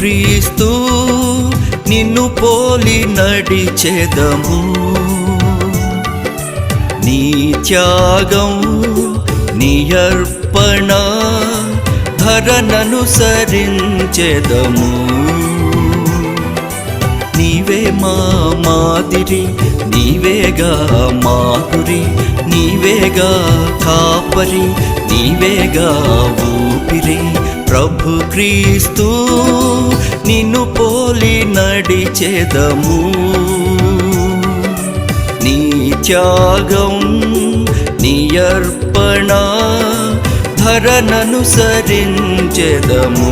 క్రీస్తు నిన్ను పోలి నడిచెదము. నీ త్యాగం నీ అర్పణ ధరననుసరించెదము. నీవే మా మాదిరి, నీవేగా మా గురి, నీవేగా కాపరి, నీవేగా ఊపిరి. ప్రభు క్రీస్తు నిన్ను పోలి నడిచెదము. నీ త్యాగం నీ అర్పణ ధరననుసరించెదము.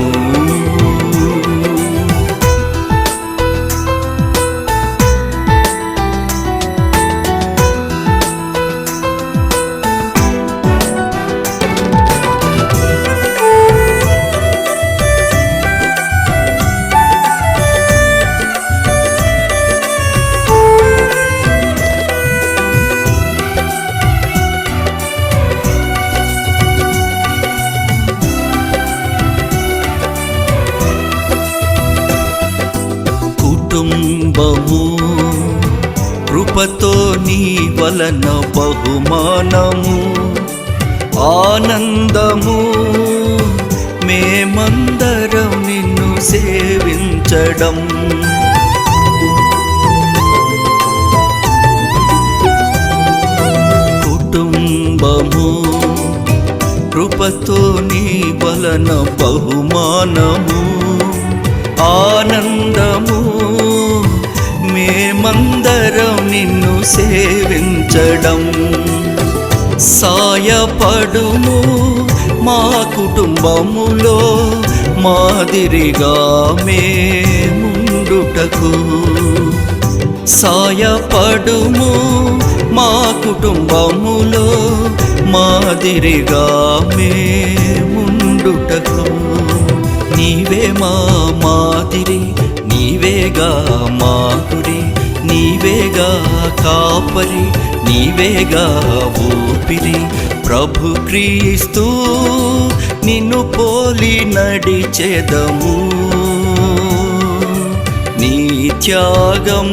కుటుంబము కృపతో నీ వలన బహుమానము ఆనందము మేమందరం నిన్ను సేవించడం. కుటుంబము కృపతో నీ వలన బహుమానము ఆనందము మేమందరం నిన్ను సేవించడం. సాయపడుము మా కుటుంబములో మాదిరిగా మేముండుటకు. సాయపడుము మా కుటుంబములో మాదిరిగా మేముండుటకు. నీవే మా మాదిరి, నీవేగా మా గురి, నీవేగా కాపరి, నీవేగా ఊపిరి. ప్రభు క్రీస్తు నిన్ను పోలి నడిచెదము. నీ త్యాగం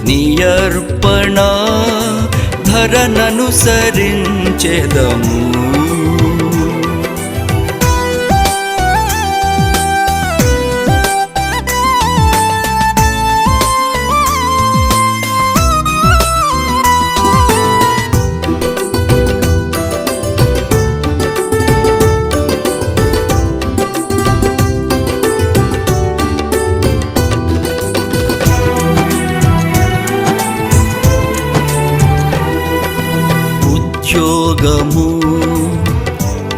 నీ అర్పణ ధరననుసరించెదము. ఉద్యోగము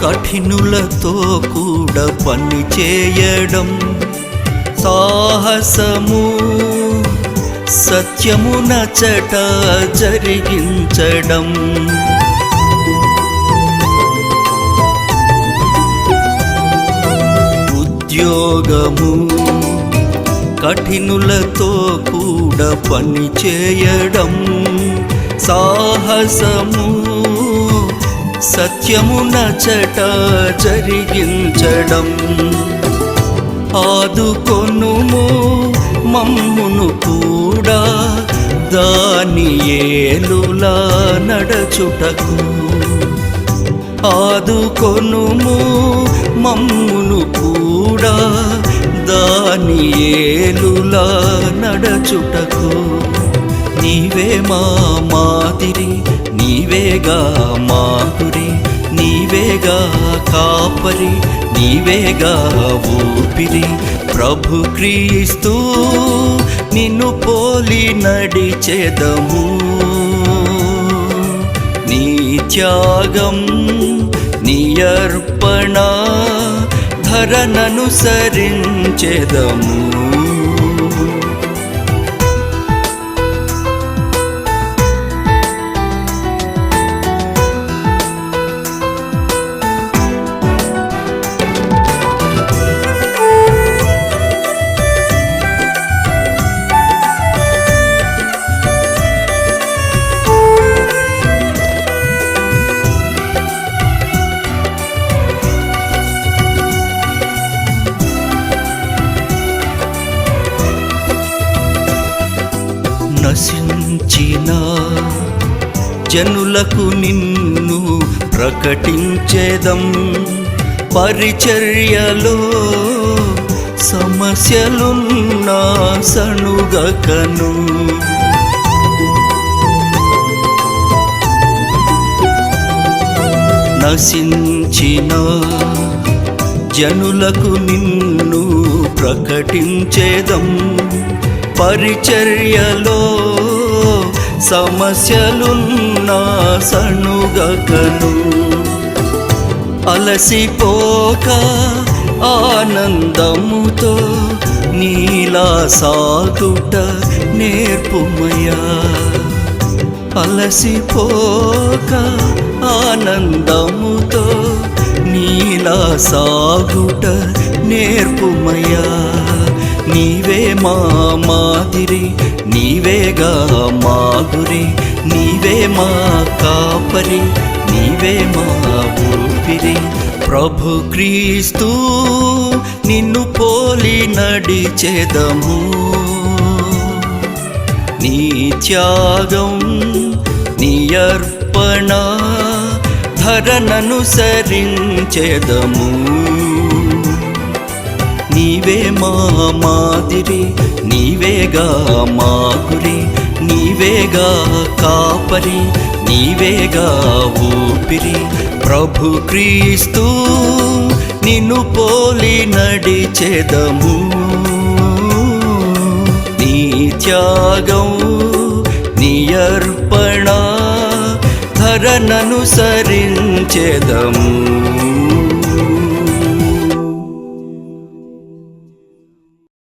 కఠినులతో కూడా పని చేయడం, సాహసము సత్యము నచట జరిగించడం. ఉద్యోగము కఠినులతో కూడా పని చేయడం, సాహసము సత్యము నచట జరిగించడం. ఆదుకొనుము మమ్మును కూడా దానియేలులా నడచుటకు. ఆదుకొనుము మమ్మును కూడా దానియేలులా నడచుటకు. నీవే మా మాదిరి, నీవేగా మా గురి, నీవేగా కాపరి, నీవేగా ఊపిరి. ప్రభు క్రీస్తు నిన్ను పోలి నడిచెదము. నీ త్యాగం నీ అర్పణ ధరననుసరించెదము. నశించిన జనులకు నిన్ను ప్రకటించేదం. పరిచర్యలో సమస్యలున్నా సణుగకను. నశించిన జనులకు నిన్ను ప్రకటించేదం. పరిచర్యలో సమస్యలున్నా సణుగకను. అలసిపోక ఆనందముతో నీలా సాగుట నేర్పుమయ్యా. అలసిపోక ఆనందముతో నీలా సాగుట నేర్పుమయ్యా. నీవే మా మాదిరి, నీవేగా మా గురి, నీవే మా కాపరి, నీవే మా ఊపిరి. ప్రభు క్రీస్తు నిన్ను పోలి నడిచెదము. నీ త్యాగం నీ అర్పణ ధరననుసరించెదము. నీవే మా మాదిరి, నీవేగా మా గురి, నీవేగా కాపరి, నీవేగా ఊపిరి. ప్రభు క్రీస్తు నిన్ను పోలి నడిచెదము. నీ త్యాగం నీ అర్పణ ధరననుసరించెదము.